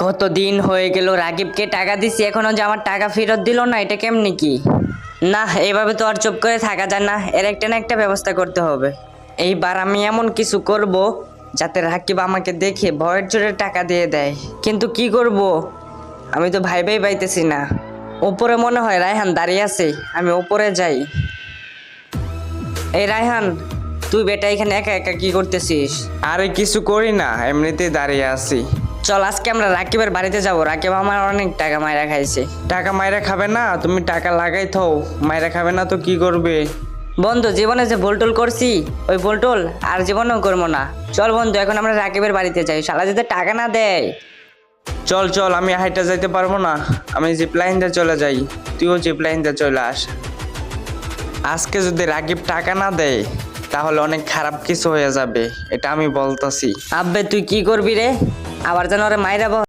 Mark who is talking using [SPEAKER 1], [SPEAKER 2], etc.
[SPEAKER 1] কতদিন হয়ে গেল রাকিবকে টাকা দিছি, এখনো যে আমার টাকা ফেরত দিল না, এটা কেমনি কি? না, এভাবে তো আর চুপ করে থাকা যায় না, এর একটা না একটা ব্যবস্থা করতে হবে। এইবার আমি এমন কিছু করব যাতে রাকিব আমাকে দেখে ভয়ের জোরে টাকা দিয়ে দেয়। কিন্তু কি করব আমি তো ভাই পাইতেছি না। উপরে মনে হয় রায়হান দাঁড়িয়ে আছে, আমি উপরে যাই। এই রায়হান, তুই বেটা এখানে একা একা কি করতেছিস?
[SPEAKER 2] আরে কিছু করি না, এমনিতেই দাঁড়িয়ে আছি।
[SPEAKER 1] চল আজকে আমরা রাকিবের বাড়িতে যাব, রাকিব আমার অনেক টাকা মাইরা খাইছে।
[SPEAKER 2] টাকা মাইরা খাবে না? তুমি টাকা লাগাই থাও, মাইরা খাবে না তো কি করবে?
[SPEAKER 1] বন্ধু, জীবনে যে ভুলটুল করছি ওই ভুলটুল আর জীবনেও করবো না। চল বন্ধু, এখন আমরা রাকিবের বাড়িতে যাই, শালা যদি টাকা না দেয়।
[SPEAKER 2] চল চল, আমি হাইটা যাইতে পারবো না, আমি জিপ লাইন দিয়ে চলে যাই, তুইও জিপ লাইন দিয়ে চলে আস। আজকে যদি রাকিব টাকা না দেয় তাহলে অনেক খারাপ কিছু হয়ে যাবে, এটা আমি বলতাছি।
[SPEAKER 1] আব্বে তুই কি করবি রে? আবার যেন ওরে মাইরা